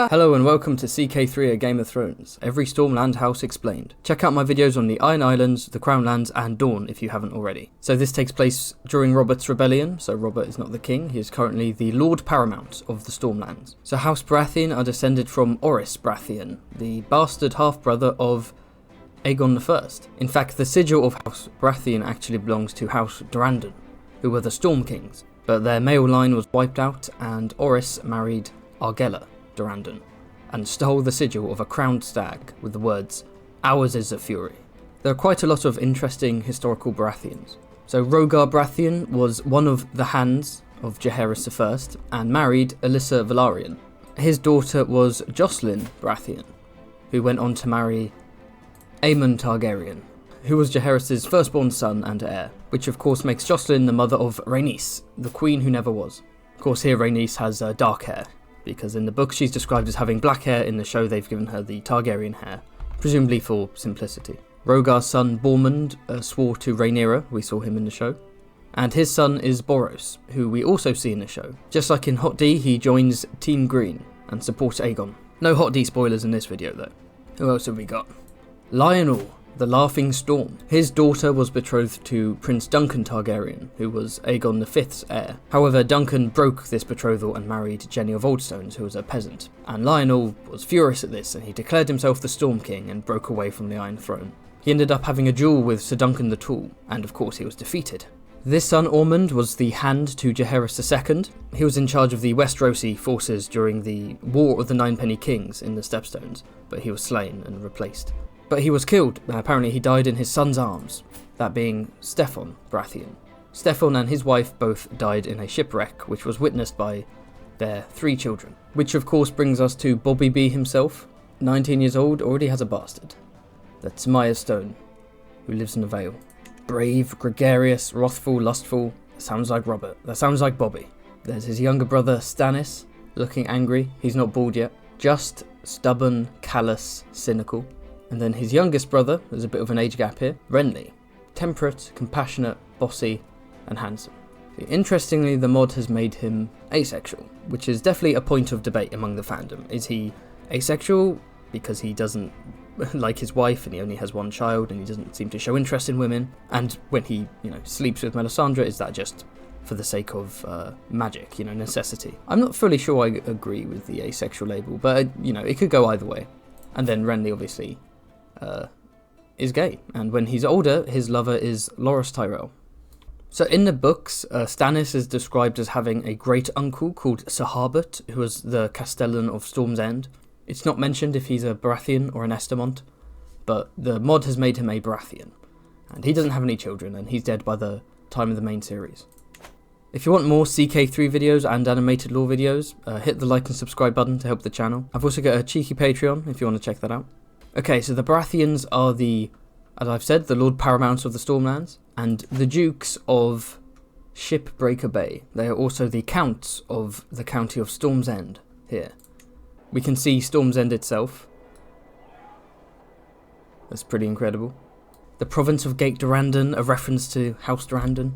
Hello and welcome to CK3 A Game of Thrones, every Stormland house explained. Check out my videos on the Iron Islands, the Crown Lands and Dawn if you haven't already. So this takes place during Robert's rebellion, so Robert is not the king, he is currently the Lord Paramount of the Stormlands. So House Baratheon are descended from Orys Baratheon, the bastard half-brother of Aegon I. In fact, the sigil of House Baratheon actually belongs to House Durrandon, who were the Storm Kings, but their male line was wiped out and Orys married Argella Durrandon and stole the sigil of a crowned stag with the words, "Ours is the fury." There are quite a lot of interesting historical Baratheons. So Rhaegar Baratheon was one of the hands of Jaehaerys I and married Alyssa Velaryon. His daughter was Jocelyn Baratheon, who went on to marry Aemon Targaryen, who was Jaehaerys' firstborn son and heir, which of course makes Jocelyn the mother of Rhaenys, the queen who never was. Of course here Rhaenys has dark hair, because in the book she's described as having black hair, in the show they've given her the Targaryen hair, presumably for simplicity. Rhaegar's son Bormund swore to Rhaenyra, we saw him in the show, and his son is Boros, who we also see in the show. Just like in Hot D, he joins Team Green and supports Aegon. No Hot D spoilers in this video though. Who else have we got? Lionel, the Laughing Storm. His daughter was betrothed to Prince Duncan Targaryen, who was Aegon V's heir. However, Duncan broke this betrothal and married Jenny of Oldstones, who was a peasant. And Lionel was furious at this, and he declared himself the Storm King and broke away from the Iron Throne. He ended up having a duel with Sir Duncan the Tall, and of course he was defeated. This son Ormond was the hand to Jaehaerys II. He was in charge of the Westerosi forces during the War of the Ninepenny Kings in the Stepstones, but he was slain and replaced. But he was killed. Apparently he died in his son's arms, that being Steffon Baratheon. Steffon and his wife both died in a shipwreck, which was witnessed by their 3 children. Which of course brings us to Bobby B himself, 19 years old, already has a bastard. That's Maya Stone, who lives in the Vale. Brave, gregarious, wrathful, lustful. That sounds like Robert. That sounds like Bobby. There's his younger brother Stannis, looking angry. He's not bald yet. Just, stubborn, callous, cynical. And then his youngest brother, there's a bit of an age gap here, Renly. Temperate, compassionate, bossy, and handsome. Interestingly, the mod has made him asexual, which is definitely a point of debate among the fandom. Is he asexual because he doesn't like his wife and he only has one child and he doesn't seem to show interest in women? And when he, sleeps with Melisandre, is that just for the sake of magic, necessity? I'm not fully sure I agree with the asexual label, but, it could go either way. And then Renly, obviously, is gay, and when he's older, his lover is Loras Tyrell. So in the books, Stannis is described as having a great uncle called Sir Harbert, who was the Castellan of Storm's End. It's not mentioned if he's a Baratheon or an Estermont, but the mod has made him a Baratheon, and he doesn't have any children, and he's dead by the time of the main series. If you want more CK3 videos and animated lore videos, hit the like and subscribe button to help the channel. I've also got a cheeky Patreon if you want to check that out. Okay, so the Baratheons are as I've said, the Lord Paramounts of the Stormlands, and the Dukes of Shipbreaker Bay. They are also the Counts of the County of Storm's End here. We can see Storm's End itself. That's pretty incredible. The province of Gate Durrandon, a reference to House Durrandon.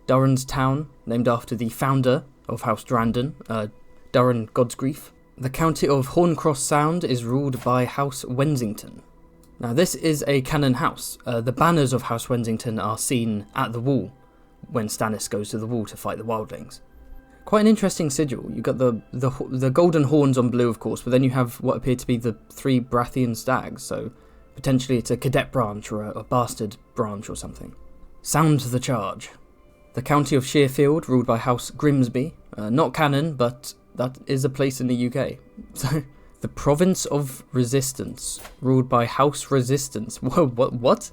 Durran's Town, named after the founder of House Durrandon, Durran Godsgrief. The county of Horncross Sound is ruled by House Wensington. Now this is a canon house. The banners of House Wensington are seen at the wall when Stannis goes to the wall to fight the wildlings. Quite an interesting sigil. You've got the golden horns on blue, of course, but then you have what appear to be the 3 Baratheon stags, so potentially it's a cadet branch or a bastard branch or something. Sound the charge. The county of Sheerfield, ruled by House Grimsby. Not canon, but that is a place in the UK. So, the province of Resistance, ruled by House Resistance. Whoa, what?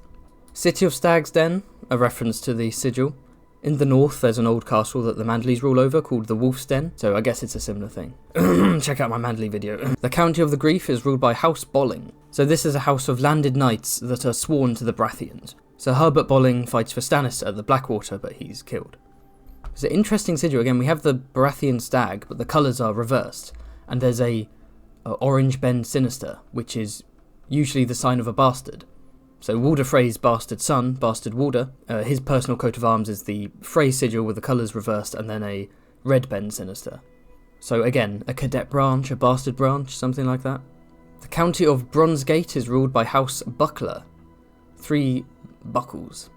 City of Stag's Den, a reference to the sigil. In the north, there's an old castle that the Mandleys rule over called the Wolf's Den, so I guess it's a similar thing. Check out my Mandley video. The county of the Grief is ruled by House Bolling. So this is a house of landed knights that are sworn to the Baratheons. So Herbert Bolling fights for Stannis at the Blackwater, but he's killed. It's an interesting sigil. Again, we have the Baratheon stag, but the colours are reversed. And there's a orange bend sinister, which is usually the sign of a bastard. So Walder Frey's bastard son, Bastard Walder, his personal coat of arms is the Frey sigil with the colours reversed and then a red bend sinister. So again, a cadet branch, a bastard branch, something like that. The county of Bronsgate is ruled by House Buckler. 3 buckles.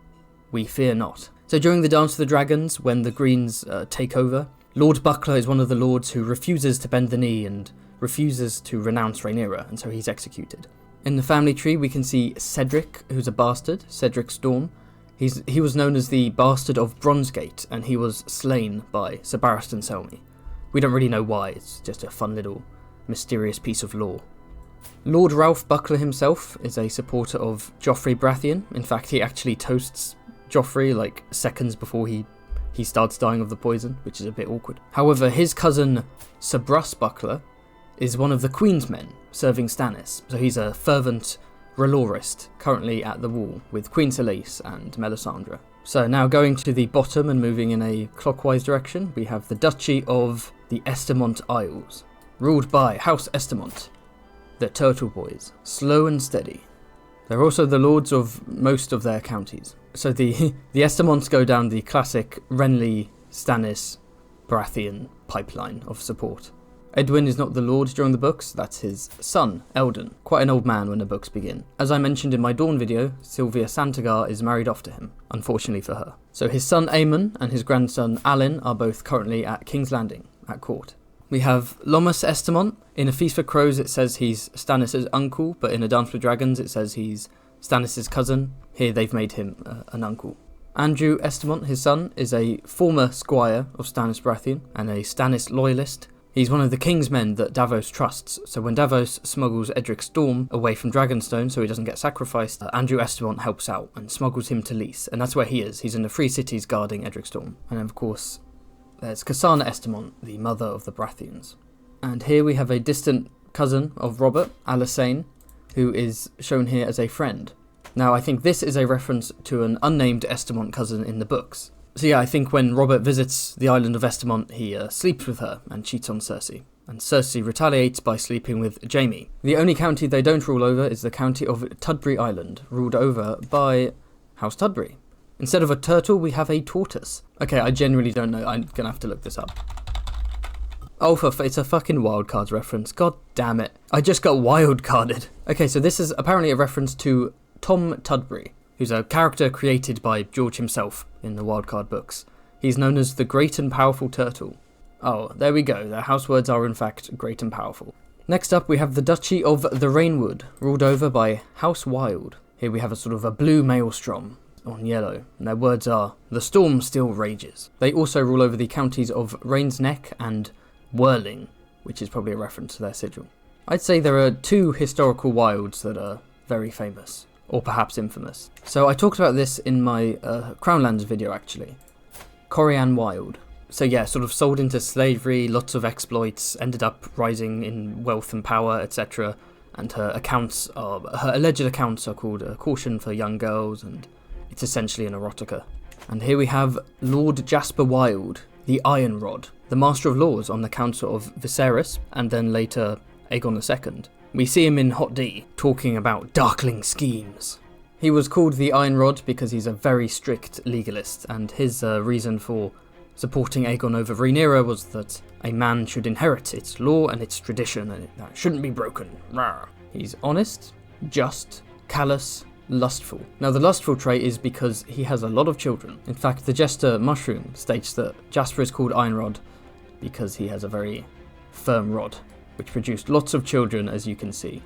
We fear not. So during the Dance of the Dragons, when the Greens take over, Lord Buckler is one of the lords who refuses to bend the knee and refuses to renounce Rhaenyra, and so he's executed. In the family tree we can see Cedric, who's a bastard, Cedric Storm. He was known as the Bastard of Bronsgate, and he was slain by Sir Barristan Selmy. We don't really know why, it's just a fun little mysterious piece of lore. Lord Ralph Buckler himself is a supporter of Joffrey Baratheon. In fact, he actually toasts Joffrey like seconds before he starts dying of the poison, which is a bit awkward. However, his cousin Sir Bruce Buckler is one of the Queen's men serving Stannis, so he's a fervent R'hllorist, currently at the wall with Queen Selyse and Melisandre. So now going to the bottom and moving in a clockwise direction, we have the Duchy of the Estermont Isles, ruled by House Estermont, the Turtle Boys, slow and steady. They're also the lords of most of their counties. So the Estermonts go down the classic Renly, Stannis, Baratheon pipeline of support. Edwin is not the lord during the books, that's his son, Eldon, quite an old man when the books begin. As I mentioned in my Dawn video, Sylvia Santagar is married off to him, unfortunately for her. So his son Aemon and his grandson Alyn are both currently at King's Landing, at court. We have Lomas Estermont. In A Feast for Crows it says he's Stannis' uncle, but in A Dance with Dragons it says he's Stannis' cousin. Here they've made him an uncle. Andrew Estermont, his son, is a former squire of Stannis Baratheon and a Stannis loyalist. He's one of the king's men that Davos trusts, so when Davos smuggles Edric Storm away from Dragonstone so he doesn't get sacrificed, Andrew Estermont helps out and smuggles him to Lys, and that's where he is. He's in the Free Cities guarding Edric Storm. And of course, there's Cassana Estermont, the mother of the Baratheons. And here we have a distant cousin of Robert, Alysanne, who is shown here as a friend. Now I think this is a reference to an unnamed Estermont cousin in the books. So yeah, I think when Robert visits the island of Estermont, he sleeps with her and cheats on Cersei. And Cersei retaliates by sleeping with Jaime. The only county they don't rule over is the county of Tudbury Island, ruled over by House Tudbury. Instead of a turtle, we have a tortoise. Okay, I genuinely don't know, I'm gonna have to look this up. Oh, it's a fucking wildcards reference, god damn it. I just got wildcarded. Okay, so this is apparently a reference to Tom Tudbury, who's a character created by George himself in the wildcard books. He's known as the Great and Powerful Turtle. Oh, there we go, their house words are in fact great and powerful. Next up we have the Duchy of the Rainwood, ruled over by House Wild. Here we have a sort of a blue maelstrom on yellow, and their words are, "The storm still rages." They also rule over the counties of Rain's Neck and Whirling, which is probably a reference to their sigil. I'd say there are 2 historical wilds that are very famous, or perhaps infamous. So I talked about this in my Crownlands video actually. Corian Wild. So yeah, sort of sold into slavery, lots of exploits, ended up rising in wealth and power, etc. And her alleged accounts are called A Caution for Young Girls, and it's essentially an erotica. And here we have Lord Jasper Wild, the Iron Rod, the Master of Laws on the Council of Viserys, and then later Aegon II. We see him in Hot D, talking about darkling schemes. He was called the Iron Rod because he's a very strict legalist, and his reason for supporting Aegon over Rhaenyra was that a man should inherit its law and its tradition, and that shouldn't be broken. Rawr. He's honest, just, callous, lustful. Now the lustful trait is because he has a lot of children. In fact, the Jester Mushroom states that Jasper is called Iron Rod because he has a very firm rod, which produced lots of children, as you can see.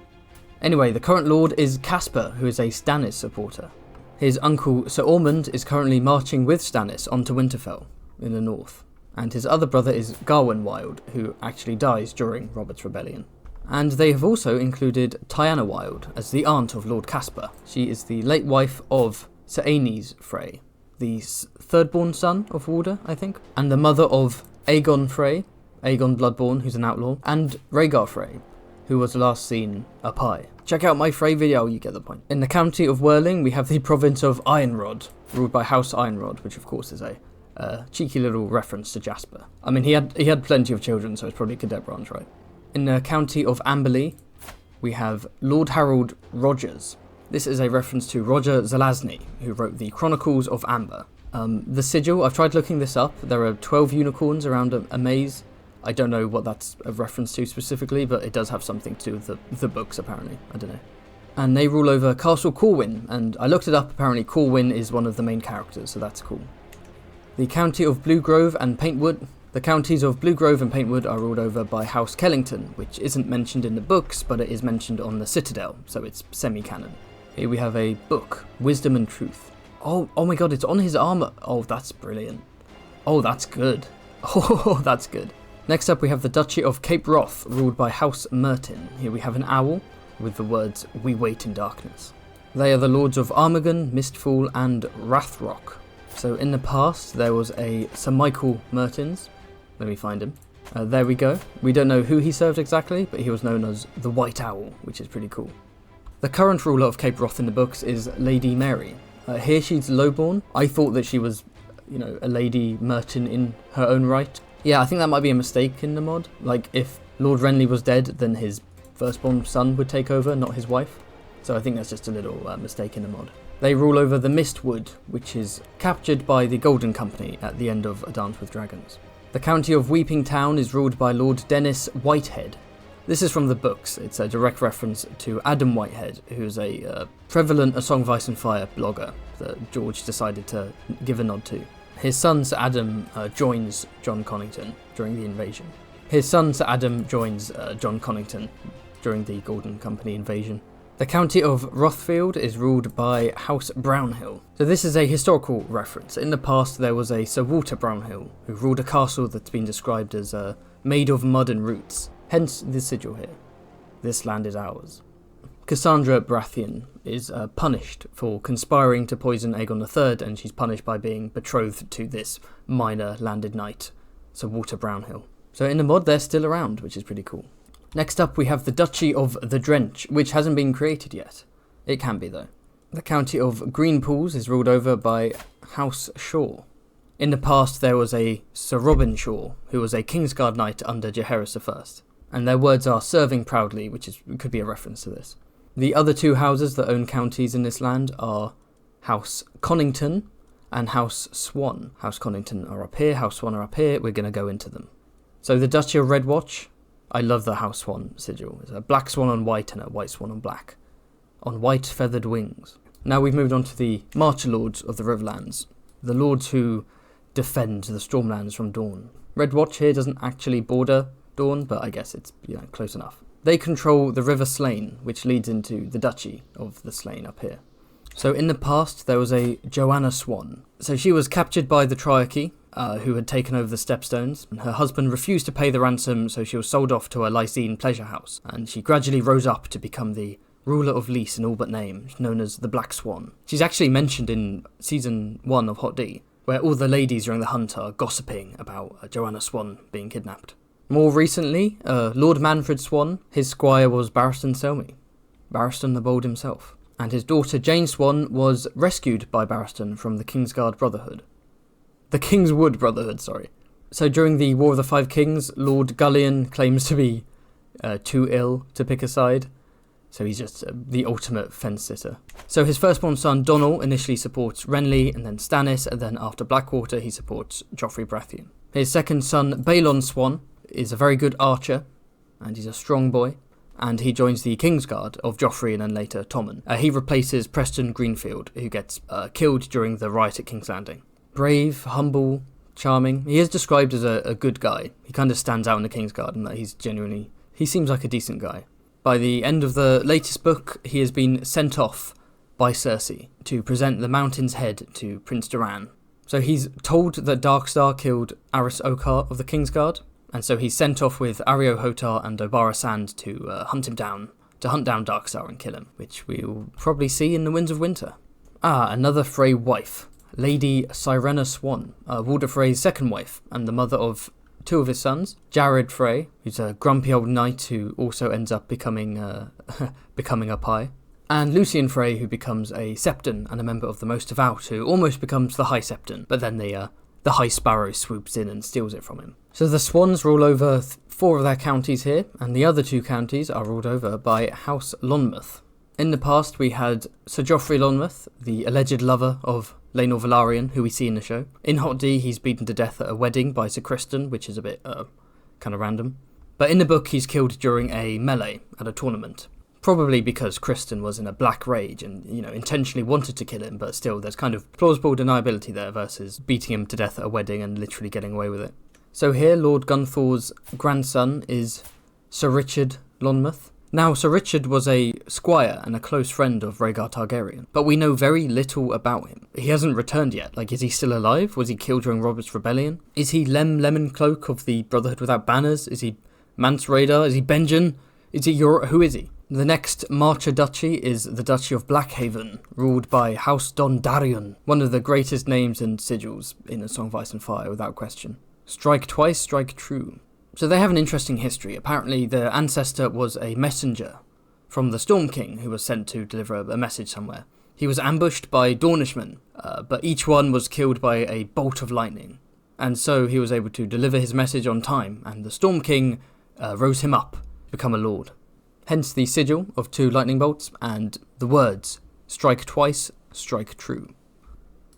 Anyway, the current lord is Caspar, who is a Stannis supporter. His uncle Sir Ormond is currently marching with Stannis onto Winterfell in the north, and his other brother is Garwin Wild, who actually dies during Robert's Rebellion. And they have also included Tyanna Wild as the aunt of Lord Caspar. She is the late wife of Sir Aenys Frey, the third-born son of Warder, I think, and the mother of Aegon Frey, Aegon Bloodborne, who's an outlaw, and Rhaegar Frey, who was last seen up high. Check out my Frey video, you get the point. In the county of Whirling, we have the province of Ironrod, ruled by House Ironrod, which of course is a cheeky little reference to Jasper. I mean, he had plenty of children, so it's probably Cadet Branch, right? In the county of Amberley, we have Lord Harold Rogers. This is a reference to Roger Zelazny, who wrote the Chronicles of Amber. The sigil, I've tried looking this up, there are 12 unicorns around a maze, I don't know what that's a reference to specifically, but it does have something to do with the books, apparently. I don't know. And they rule over Castle Corwin, and I looked it up, apparently Corwin is one of the main characters, so that's cool. The county of Bluegrove and Paintwood. The counties of Bluegrove and Paintwood are ruled over by House Kellington, which isn't mentioned in the books, but it is mentioned on the Citadel, so it's semi-canon. Here we have a book, Wisdom and Truth. Oh my god, it's on his armour. Oh, that's brilliant. Oh, that's good. Oh, that's good. Next up we have the Duchy of Cape Wrath, ruled by House Merton. Here we have an owl with the words, "We wait in darkness." They are the lords of Armagon, Mistfall and Rathrock. So in the past there was a Sir Michael Mertens. Let me find him. There we go. We don't know who he served exactly, but he was known as the White Owl, which is pretty cool. The current ruler of Cape Wrath in the books is Lady Mary. Here she's lowborn. I thought that she was, a Lady Merton in her own right. Yeah, I think that might be a mistake in the mod. Like, if Lord Renly was dead, then his firstborn son would take over, not his wife. So I think that's just a little mistake in the mod. They rule over the Mistwood, which is captured by the Golden Company at the end of A Dance with Dragons. The county of Weeping Town is ruled by Lord Dennis Whitehead. This is from the books. It's a direct reference to Adam Whitehead, who's a prevalent A Song of Ice and Fire blogger that George decided to give a nod to. His son Sir Adam joins John Connington during the invasion. John Connington during the Golden Company invasion. The county of Rothfield is ruled by House Brownhill. So this is a historical reference. In the past there was a Sir Walter Brownhill who ruled a castle that's been described as made of mud and roots. Hence the sigil here. This land is ours. Cassandra Baratheon is punished for conspiring to poison Aegon III, and she's punished by being betrothed to this minor landed knight, Sir Walter Brownhill. So in the mod they're still around, which is pretty cool. Next up we have the Duchy of the Drench, which hasn't been created yet. It can be though. The county of Greenpools is ruled over by House Shaw. In the past there was a Sir Robin Shaw, who was a Kingsguard knight under Jaehaerys I, and their words are serving proudly, which could be a reference to this. The other two houses that own counties in this land are House Connington and House Swan. House Connington are up here, House Swan are up here, we're going to go into them. So the Duchy of Redwatch, I love the House Swan sigil. It's a black swan on white and a white swan on black, on white feathered wings. Now we've moved on to the Marcher Lords of the Riverlands, the lords who defend the Stormlands from Dawn. Redwatch here doesn't actually border Dawn, but I guess it's close enough. They control the River Slayne, which leads into the Duchy of the Slayne up here. So in the past there was a Joanna Swan. So she was captured by the Triarchy, who had taken over the Stepstones. Her husband refused to pay the ransom, so she was sold off to a Lycene pleasure house, and she gradually rose up to become the ruler of Lys in all but name, known as the Black Swan. She's actually mentioned in Season 1 of Hot D, where all the ladies during the hunt are gossiping about Joanna Swan being kidnapped. More recently, Lord Manfred Swan, his squire was Barristan Selmy, Barristan the Bold himself, and his daughter Jane Swan was rescued by Barristan from the Kingsguard Brotherhood. The Kingswood Brotherhood, sorry. So during the War of the Five Kings, Lord Gullion claims to be too ill to pick a side, so he's just the ultimate fence-sitter. So his firstborn son Donal initially supports Renly, and then Stannis, and then after Blackwater he supports Joffrey Baratheon. His second son Balon Swan is a very good archer, and he's a strong boy, and he joins the Kingsguard of Joffrey and then later Tommen. He replaces Preston Greenfield, who gets killed during the riot at King's Landing. Brave, humble, charming. He is described as a good guy. He kind of stands out in the Kingsguard in that he seems like a decent guy. By the end of the latest book, he has been sent off by Cersei to present the Mountain's Head to Prince Doran. So he's told that Darkstar killed Aris Okar of the Kingsguard, and so he's sent off with Areo Hotar and Obara Sand to hunt down Darkstar and kill him, which we'll probably see in the Winds of Winter. Another Frey wife. Lady Sirena Swan, Walder Frey's second wife, and the mother of two of his sons. Jared Frey, who's a grumpy old knight who also ends up becoming a pie. And Lucien Frey, who becomes a Septon and a member of the Most Devout, who almost becomes the High Septon, but then the High Sparrow swoops in and steals it from him. So the Swans rule over 4 of their counties here, and the other 2 counties are ruled over by House Lonmouth. In the past we had Sir Joffrey Lonmouth, the alleged lover of Laenor Velaryon, who we see in the show. In Hot D, he's beaten to death at a wedding by Sir Criston, which is a bit kind of random. But in the book, he's killed during a melee at a tournament. Probably because Kristen was in a black rage and, intentionally wanted to kill him, but still, there's kind of plausible deniability there versus beating him to death at a wedding and literally getting away with it. So here, Lord Gunthor's grandson is Sir Richard Lonmouth. Now, Sir Richard was a squire and a close friend of Rhaegar Targaryen, but we know very little about him. He hasn't returned yet. Is he still alive? Was he killed during Robert's Rebellion? Is he Lemoncloak of the Brotherhood Without Banners? Is he Mance Rayder? Is he Benjen? Who is he? The next Marcher Duchy is the Duchy of Blackhaven, ruled by House Dondarrion, one of the greatest names and sigils in A Song of Ice and Fire, without question. Strike twice, strike true. So they have an interesting history. Apparently their ancestor was a messenger from the Storm King who was sent to deliver a message somewhere. He was ambushed by Dornishmen, but each one was killed by a bolt of lightning. And so he was able to deliver his message on time, and the Storm King rose him up to become a lord. Hence the sigil of 2 lightning bolts and the words, strike twice, strike true.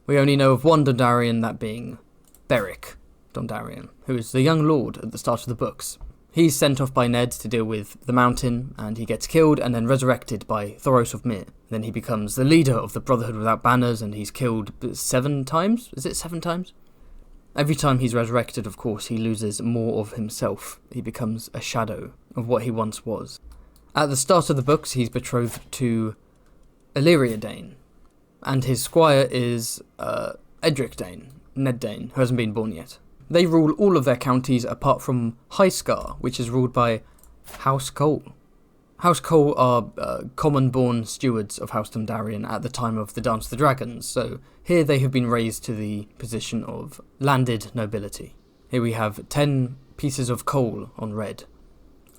We only know of one Dondarrion, that being Beric Dondarrion, who is the young lord at the start of the books. He's sent off by Ned to deal with the mountain, and he gets killed and then resurrected by Thoros of Myr. Then he becomes the leader of the Brotherhood Without Banners, and he's killed 7 times? Is it 7 times? Every time he's resurrected, of course, he loses more of himself. He becomes a shadow of what he once was. At the start of the books, he's betrothed to Illyria Dane, and his squire is Edric Dane, Ned Dane, who hasn't been born yet. They rule all of their counties apart from Highscar, which is ruled by House Cole. House Cole are common-born stewards of House Dondarrion at the time of the Dance of the Dragons, so here they have been raised to the position of landed nobility. Here we have 10 pieces of coal on red.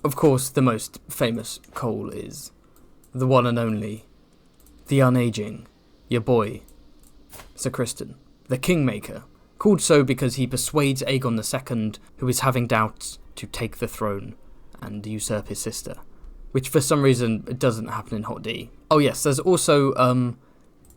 Of course, the most famous coal is the one and only, the unaging, your boy, Sir Criston, the Kingmaker, called so because he persuades Aegon II, who is having doubts, to take the throne and usurp his sister, which for some reason doesn't happen in Hot D. Oh yes, there's also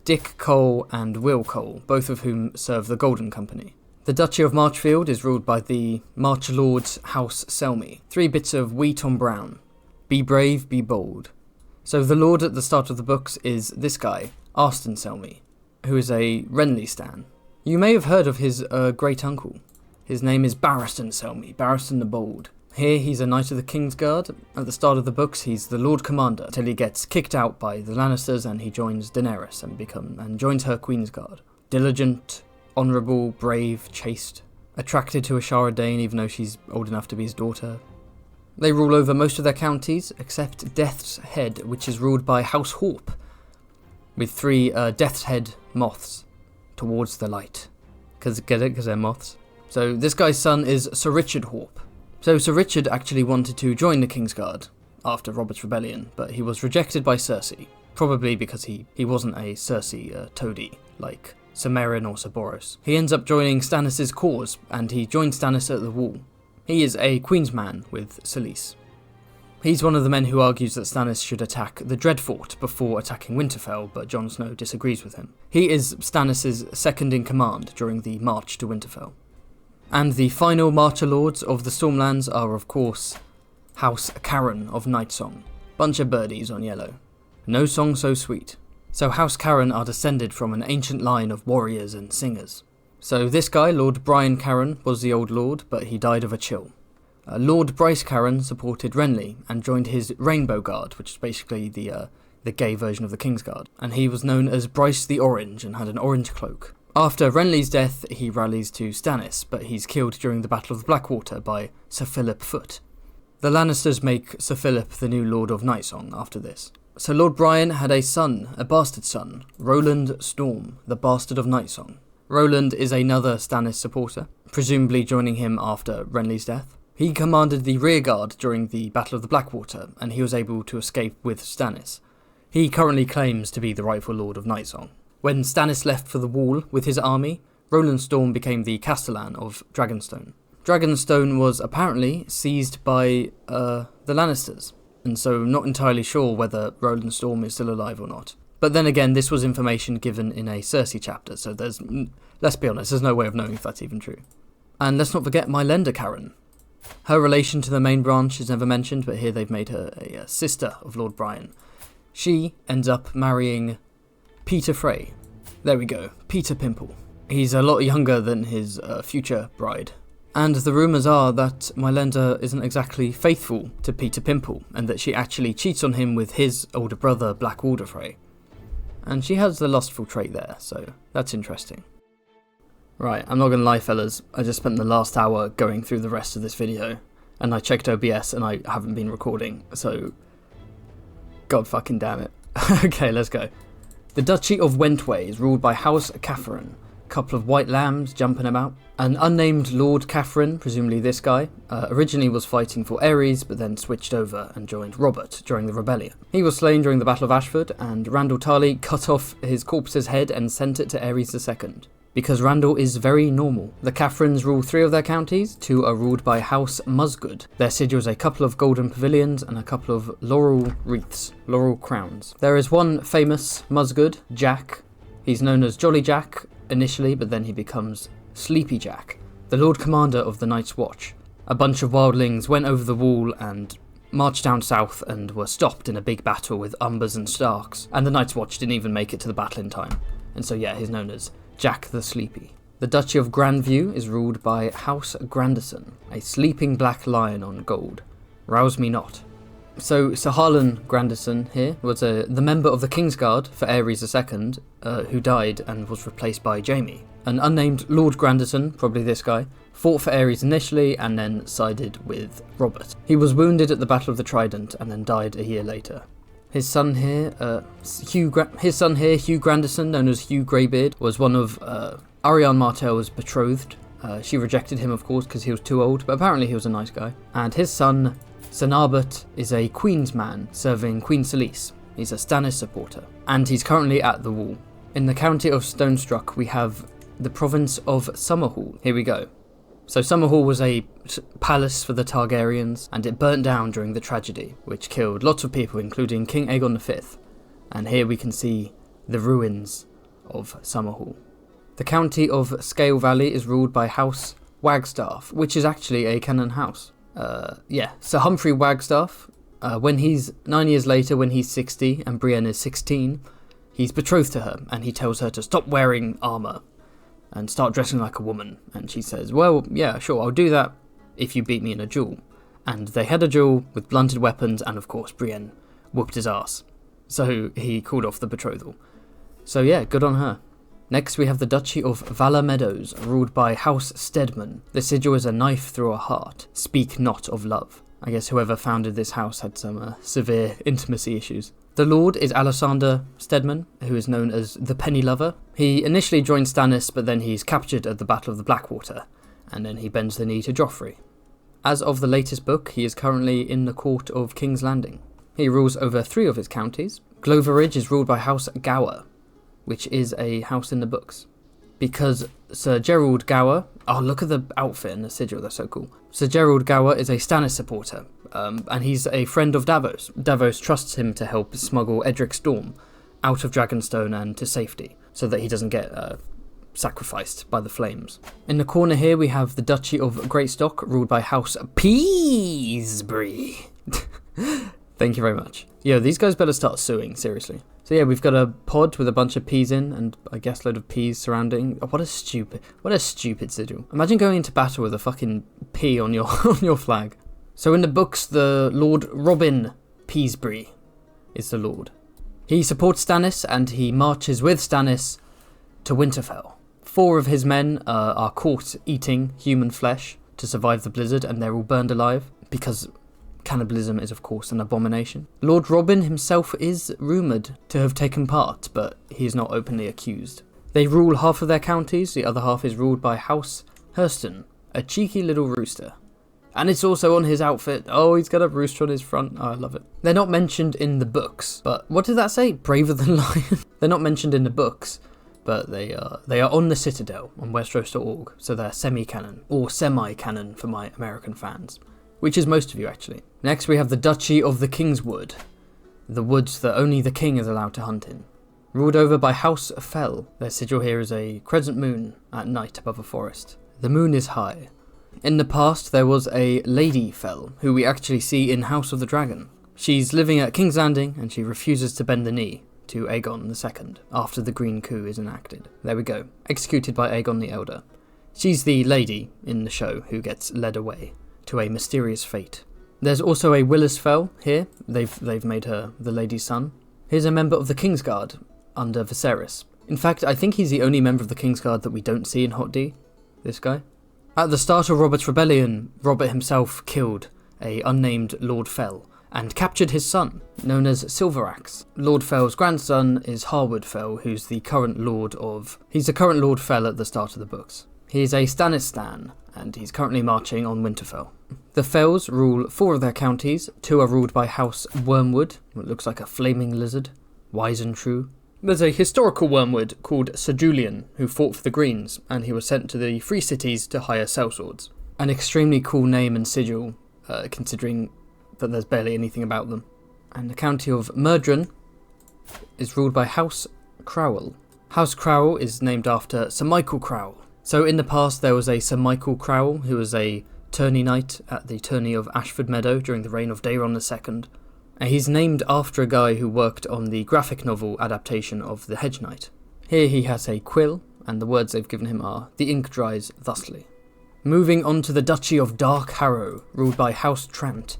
Dick Cole and Will Cole, both of whom serve the Golden Company. The Duchy of Marchfield is ruled by the March Lord's House Selmy. 3 bits of wheat on brown. Be brave, be bold. So the Lord at the start of the books is this guy, Arston Selmy, who is a Renly stan. You may have heard of his great uncle. His name is Barristan Selmy, Barristan the Bold. Here he's a Knight of the Kingsguard. At the start of the books he's the Lord Commander, till he gets kicked out by the Lannisters and he joins Daenerys and joins her Queensguard. Diligent, honourable, brave, chaste, attracted to Ashara Dane even though she's old enough to be his daughter. They rule over most of their counties, except Death's Head, which is ruled by House Horp, with 3 Death's Head moths towards the light. Get it? Because they're moths. So this guy's son is Sir Richard Horp. So Sir Richard actually wanted to join the Kingsguard after Robert's Rebellion, but he was rejected by Cersei, probably because he wasn't a Cersei toady like Sir Meryn or Sir Boros. He ends up joining Stannis' cause, and he joins Stannis at the Wall. He is a Queensman with Selyse. He's one of the men who argues that Stannis should attack the Dreadfort before attacking Winterfell, but Jon Snow disagrees with him. He is Stannis' second-in-command during the march to Winterfell. And the final Marcher Lords of the Stormlands are, of course, House Caron of Nightsong. Bunch of birdies on yellow. No song so sweet. So House Caron are descended from an ancient line of warriors and singers. So this guy, Lord Brian Caron, was the old lord, but he died of a chill. Lord Bryce Caron supported Renly and joined his Rainbow Guard, which is basically the gay version of the Kingsguard, and he was known as Bryce the Orange and had an orange cloak. After Renly's death, he rallies to Stannis, but he's killed during the Battle of the Blackwater by Sir Philip Foote. The Lannisters make Sir Philip the new Lord of Nightsong after this. So Lord Brian had a son, a bastard son, Roland Storm, the Bastard of Nightsong. Roland is another Stannis supporter, presumably joining him after Renly's death. He commanded the rearguard during the Battle of the Blackwater, and he was able to escape with Stannis. He currently claims to be the rightful Lord of Nightsong. When Stannis left for the Wall with his army, Roland Storm became the Castellan of Dragonstone. Dragonstone was apparently seized by the Lannisters, and so not entirely sure whether Roland Storm is still alive or not. But then again, this was information given in a Cersei chapter, so let's be honest, there's no way of knowing if that's even true. And let's not forget my lender Karen. Her relation to the main branch is never mentioned, but here they've made her a sister of Lord Brian. She ends up marrying Peter Frey. There we go, Peter Pimple. He's a lot younger than his future bride. And the rumours are that Mylenda isn't exactly faithful to Peter Pimple, and that she actually cheats on him with his older brother, Blackwater Frey. And she has the lustful trait there, so that's interesting. Right, I'm not gonna lie fellas, I just spent the last hour going through the rest of this video, and I checked OBS and I haven't been recording, so god fucking damn it. Okay, let's go. The Duchy of Wentway is ruled by House Catherine, a couple of white lambs jumping about. An unnamed Lord Catherine, presumably this guy, originally was fighting for Ares, but then switched over and joined Robert during the rebellion. He was slain during the Battle of Ashford, and Randall Tarley cut off his corpse's head and sent it to Ares II. Because Randall is very normal. The Catherines rule 3 of their counties, 2 are ruled by House Musgood. Their sigil is a couple of golden pavilions and a couple of laurel wreaths, laurel crowns. There is one famous Musgood, Jack. He's known as Jolly Jack initially, but then he becomes Sleepy Jack, the Lord Commander of the Night's Watch. A bunch of wildlings went over the wall and marched down south and were stopped in a big battle with Umbers and Starks, and the Night's Watch didn't even make it to the battle in time. And so yeah, he's known as Jack the Sleepy. The Duchy of Grandview is ruled by House Grandison, a sleeping black lion on gold. Rouse me not. So Sir Harlan Grandison here was the member of the Kingsguard for Ares II, who died and was replaced by Jaime. An unnamed Lord Grandison, probably this guy, fought for Ares initially and then sided with Robert. He was wounded at the Battle of the Trident and then died a year later. His son here, Hugh Grandison, known as Hugh Greybeard, was one of Ariane Martell's betrothed. She rejected him, of course, because he was too old, but apparently he was a nice guy. And his son, Cenabert, is a Queen's man serving Queen Selyse. He's a Stannis supporter, and he's currently at the Wall. In the county of Stonestruck, we have the province of Summerhall. Here we go. So Summerhall was a palace for the Targaryens, and it burnt down during the tragedy, which killed lots of people, including King Aegon V. And here we can see the ruins of Summerhall. The county of Scale Valley is ruled by House Wagstaff, which is actually a canon house. Sir Humphrey Wagstaff, when he's 9 years later, when he's 60 and Brienne is 16, he's betrothed to her, and he tells her to stop wearing armour and start dressing like a woman. And she says, well, yeah, sure, I'll do that if you beat me in a duel. And they had a duel with blunted weapons, and of course Brienne whooped his ass. So he called off the betrothal. So yeah, good on her. Next we have the Duchy of Valor Meadows, ruled by House Stedman. The sigil is a knife through a heart. Speak not of love. I guess whoever founded this house had some severe intimacy issues. The Lord is Alexander Stedman, who is known as the Penny Lover. He initially joined Stannis, but then he's captured at the Battle of the Blackwater, and then he bends the knee to Joffrey. As of the latest book, he is currently in the court of King's Landing. He rules over 3 of his counties. Gloveridge is ruled by House Gower, which is a house in the books. Because Sir Gerald Gower, oh look at the outfit and the sigil, that's so cool. Sir Gerald Gower is a Stannis supporter, and he's a friend of Davos. Davos trusts him to help smuggle Edric Storm out of Dragonstone and to safety, so that he doesn't get sacrificed by the flames. In the corner here we have the Duchy of Greatstock, ruled by House Peasbury. Thank you very much. Yo, these guys better start suing, seriously. So yeah, we've got a pod with a bunch of peas in, and I guess a load of peas surrounding. Oh, what a stupid sigil. Imagine going into battle with a fucking pea on your on your flag. So in the books, the Lord Robin Peasbury is the Lord. He supports Stannis, and he marches with Stannis to Winterfell. 4 of his men are caught eating human flesh to survive the blizzard, and they're all burned alive, because cannibalism is of course an abomination. Lord Robin himself is rumoured to have taken part, but he is not openly accused. They rule half of their counties, the other half is ruled by House Hurston, a cheeky little rooster. And it's also on his outfit. Oh, he's got a rooster on his front. Oh, I love it. They're not mentioned in the books, but what did that say? Braver than lion? They're not mentioned in the books, but they are on the Citadel on Westeros.org, so they're semi-canon, or semi-canon for my American fans. Which is most of you, actually. Next we have the Duchy of the Kingswood, the woods that only the king is allowed to hunt in. Ruled over by House Fell. Their sigil here is a crescent moon at night above a forest. The moon is high. In the past, there was a Lady Fell, who we actually see in House of the Dragon. She's living at King's Landing, and she refuses to bend the knee to Aegon II after the Green Coup is enacted. There we go. Executed by Aegon the Elder. She's the lady in the show who gets led away to a mysterious fate. There's also a Willis Fell here. They've made her the lady's son. Here's a member of the Kingsguard under Viserys. In fact, I think he's the only member of the Kingsguard that we don't see in Hot D. This guy. At the start of Robert's rebellion, Robert himself killed a unnamed Lord Fell and captured his son, known as Silveraxe. Lord Fell's grandson is Harwood Fell, who's the current Lord of... He's the current Lord Fell at the start of the books. He's a Stannis Stan, and he's currently marching on Winterfell. The Fells rule 4 of their counties. 2 are ruled by House Wormwood, what looks like a flaming lizard, wise and true. There's a historical Wormwood called Sir Julian, who fought for the Greens, and he was sent to the Free Cities to hire sellswords. An extremely cool name and sigil, considering that there's barely anything about them. And the county of Murdren is ruled by House Crowell. House Crowell is named after Sir Michael Crowell. So in the past there was a Sir Michael Crowell, who was a tourney knight at the tourney of Ashford Meadow during the reign of Daeron II. And he's named after a guy who worked on the graphic novel adaptation of The Hedge Knight. Here he has a quill, and the words they've given him are, "The ink dries thusly." Moving on to the Duchy of Dark Harrow, ruled by House Trant,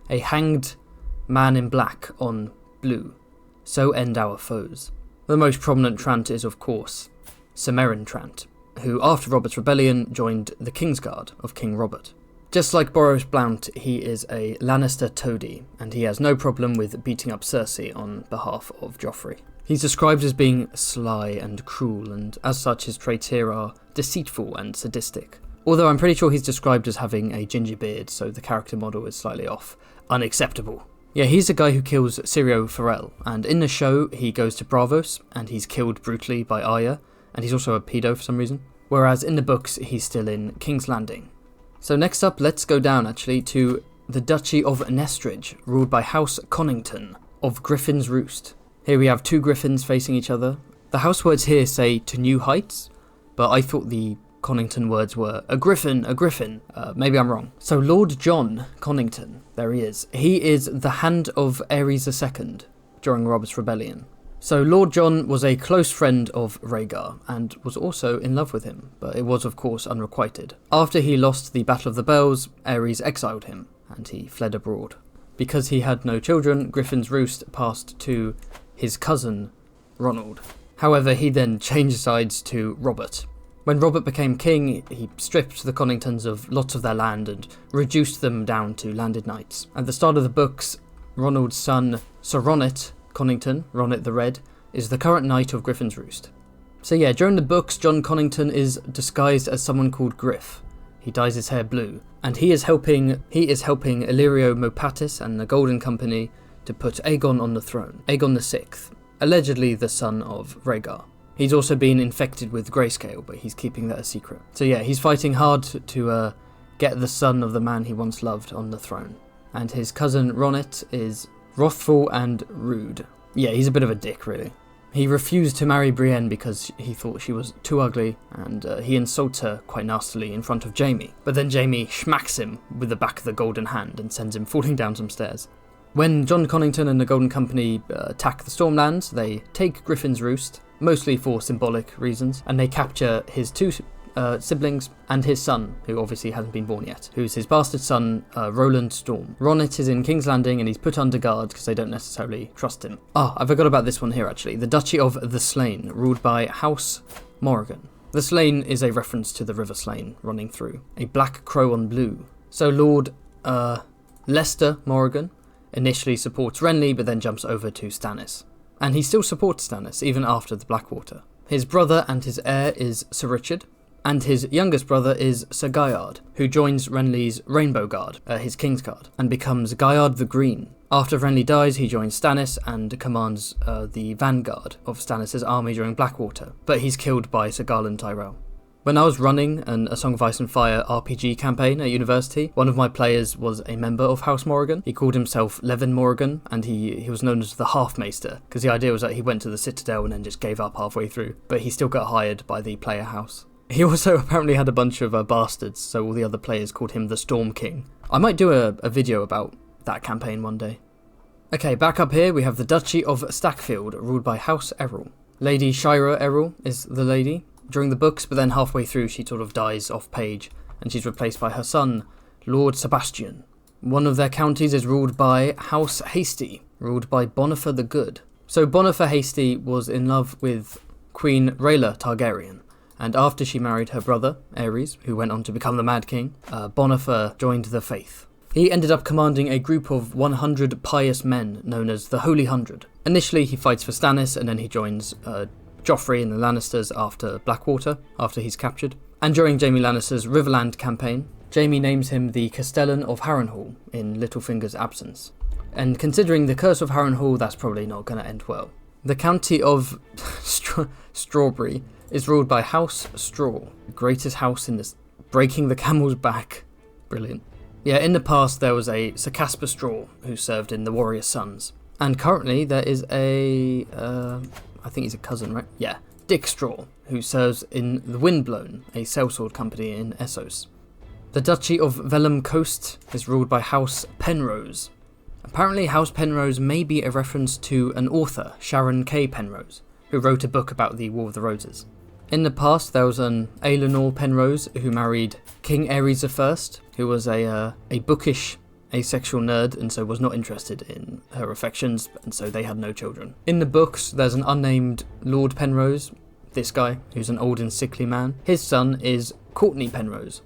a hanged man in black on blue. So end our foes. The most prominent Trant is, of course, Sir Meryn Trant, who after Robert's rebellion joined the Kingsguard of King Robert. Just like Boros Blount, he is a Lannister toady, and he has no problem with beating up Cersei on behalf of Joffrey. He's described as being sly and cruel, and as such his traits here are deceitful and sadistic. Although I'm pretty sure he's described as having a ginger beard, so the character model is slightly off. Unacceptable. Yeah, he's a guy who kills Syrio Forel, and in the show he goes to Braavos, and he's killed brutally by Arya, and he's also a pedo for some reason. Whereas in the books he's still in King's Landing. So next up, let's go down actually to the Duchy of Nestridge, ruled by House Connington of Griffin's Roost. Here we have 2 griffins facing each other. The house words here say "to new heights," but I thought the Connington words were a griffin, a griffin. Maybe I'm wrong. So Lord John Connington, there he is. He is the hand of Aerys II during Robert's rebellion. So Lord John was a close friend of Rhaegar, and was also in love with him, but it was of course unrequited. After he lost the Battle of the Bells, Aerys exiled him, and he fled abroad. Because he had no children, Griffin's Roost passed to his cousin, Ronald. However, he then changed sides to Robert. When Robert became king, he stripped the Conningtons of lots of their land and reduced them down to landed knights. At the start of the books, Ronald's son, Sir Ronnet Connington, Ronnet the Red, is the current knight of Griffin's Roost. So yeah, during the books, John Connington is disguised as someone called Griff. He dyes his hair blue, and he is helping Illyrio Mopatis and the Golden Company to put Aegon on the throne. Aegon VI, allegedly the son of Rhaegar. He's also been infected with grayscale, but he's keeping that a secret. So yeah, he's fighting hard to get the son of the man he once loved on the throne. And his cousin Ronnet is wrathful and rude. Yeah, he's a bit of a dick, really. He refused to marry Brienne because he thought she was too ugly, and he insults her quite nastily in front of Jaime. But then Jaime smacks him with the back of the golden hand and sends him falling down some stairs. When John Connington and the Golden Company attack the Stormlands, they take Griffin's Roost, mostly for symbolic reasons, and they capture his 2 siblings and his son, who obviously hasn't been born yet, who's his bastard son, Roland Storm. Ronnet is in King's Landing and he's put under guard because they don't necessarily trust him. I forgot about this one here actually. The Duchy of the Slayne, ruled by House Morrigan. The Slayne is a reference to the River Slayne running through. A black crow on blue. So Lord Lester Morrigan initially supports Renly, but then jumps over to Stannis. And he still supports Stannis, even after the Blackwater. His brother and his heir is Sir Richard, and his youngest brother is Sir Gaiard, who joins Renly's Rainbow Guard, his King's Guard, and becomes Gaiard the Green. After Renly dies, he joins Stannis and commands the vanguard of Stannis' army during Blackwater, but he's killed by Sir Garland Tyrell. When I was running A Song of Ice and Fire RPG campaign at university, one of my players was a member of House Morrigan. He called himself Levin Morrigan, and he was known as the Half-Maester, because the idea was that he went to the Citadel and then just gave up halfway through, but he still got hired by the player house. He also apparently had a bunch of bastards, so all the other players called him the Storm King. I might do a video about that campaign one day. Okay, back up here we have the Duchy of Stackfield, ruled by House Errol. Lady Shira Errol is the lady during the books, but then halfway through she sort of dies off page, and she's replaced by her son, Lord Sebastian. One of their counties is ruled by House Hasty, ruled by Bonifer the Good. So Bonifer Hasty was in love with Queen Rhaela Targaryen, and after she married her brother, Aerys, who went on to become the Mad King, Bonifer joined the faith. He ended up commanding a group of 100 pious men known as the Holy 100. Initially he fights for Stannis, and then he joins Joffrey and the Lannisters after Blackwater, after he's captured. And during Jaime Lannister's Riverland campaign, Jaime names him the Castellan of Harrenhal in Littlefinger's absence. And considering the Curse of Harrenhal, that's probably not going to end well. The county of Strawberry is ruled by House Straw, the greatest house in this, breaking the camel's back. Brilliant. Yeah, in the past there was a Sir Casper Straw who served in the Warrior Sons. And currently there is a, I think he's a cousin, right? Yeah, Dick Straw, who serves in the Windblown, a sellsword company in Essos. The Duchy of Vellum Coast is ruled by House Penrose. Apparently House Penrose may be a reference to an author, Sharon K. Penrose, who wrote a book about the War of the Roses. In the past there was an Aelinor Penrose who married King Aerys I, who was a bookish asexual nerd and so was not interested in her affections, and so they had no children. In the books there's an unnamed Lord Penrose, this guy, who's an old and sickly man. His son is Courtney Penrose.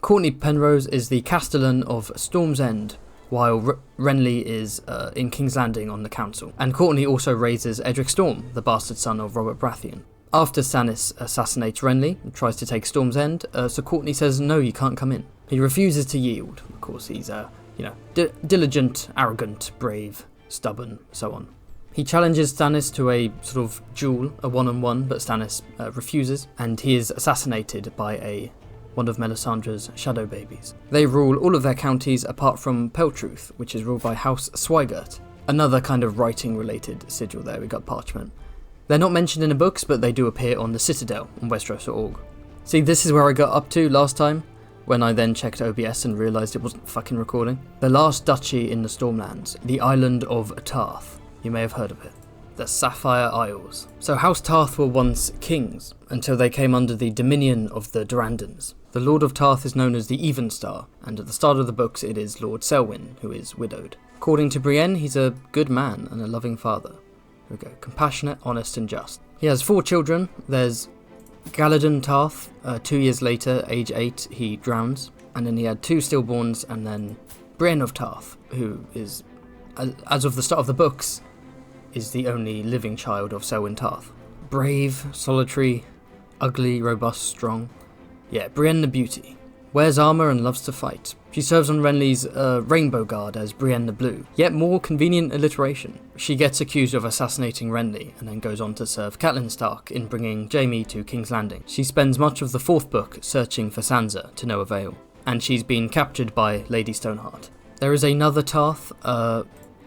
Courtney Penrose is the Castellan of Storm's End, while Renly is in King's Landing on the council. And Courtney also raises Edric Storm, the bastard son of Robert Baratheon. After Stannis assassinates Renly and tries to take Storm's End, Sir Courtney says, no, you can't come in. He refuses to yield. Of course, he's, diligent, arrogant, brave, stubborn, so on. He challenges Stannis to a sort of duel, a one-on-one, but Stannis refuses, and he is assassinated by one of Melisandre's shadow babies. They rule all of their counties apart from Peltruth, which is ruled by House Swigert. Another kind of writing-related sigil there, we got Parchment. They're not mentioned in the books, but they do appear on the Citadel on Westeros.org. See, this is where I got up to last time, when I then checked OBS and realised it wasn't fucking recording. The last duchy in the Stormlands, the island of Tarth. You may have heard of it. The Sapphire Isles. So House Tarth were once kings, until they came under the dominion of the Durandons. The Lord of Tarth is known as the Evenstar, and at the start of the books it is Lord Selwyn, who is widowed. According to Brienne, he's a good man and a loving father. Here we go. Compassionate, honest and just. He has 4 children. There's Galladon Tarth. 2 years later, age 8, he drowns. And then he had 2 stillborns, and then Brienne of Tarth, who is, as of the start of the books, is the only living child of Selwyn Tarth. Brave, solitary, ugly, robust, strong. Yeah, Brienne the Beauty. Wears armour and loves to fight. She serves on Renly's Rainbow Guard as Brienne the Blue. Yet more convenient alliteration. She gets accused of assassinating Renly and then goes on to serve Catelyn Stark in bringing Jaime to King's Landing. She spends much of the 4th book searching for Sansa to no avail. And she's been captured by Lady Stoneheart. There is another Tarth,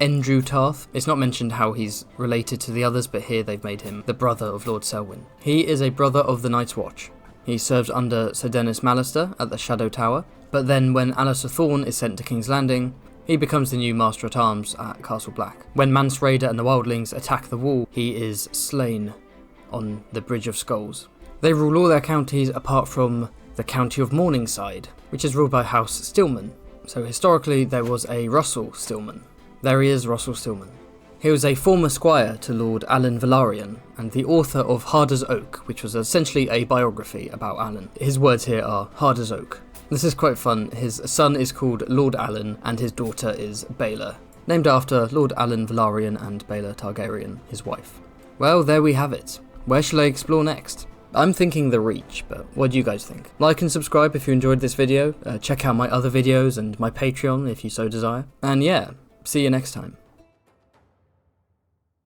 Endrew Tarth. It's not mentioned how he's related to the others, but here they've made him the brother of Lord Selwyn. He is a brother of the Night's Watch. He serves under Sir Dennis Mallister at the Shadow Tower, but then when Alistair Thorne is sent to King's Landing, he becomes the new Master-at-Arms at Castle Black. When Mance Rayder and the Wildlings attack the wall, he is slain on the Bridge of Skulls. They rule all their counties apart from the County of Morningside, which is ruled by House Stillman. So historically there was a Russell Stillman. There he is, Russell Stillman. He was a former squire to Lord Alan Velaryon, and the author of Hard as Oak, which was essentially a biography about Alan. His words here are hard as oak. This is quite fun. His son is called Lord Alan, and his daughter is Baelor, named after Lord Alan Velaryon and Baelor Targaryen, his wife. Well, there we have it. Where shall I explore next? I'm thinking the Reach, but what do you guys think? Like and subscribe if you enjoyed this video. Check out my other videos and my Patreon if you so desire. And yeah, see you next time.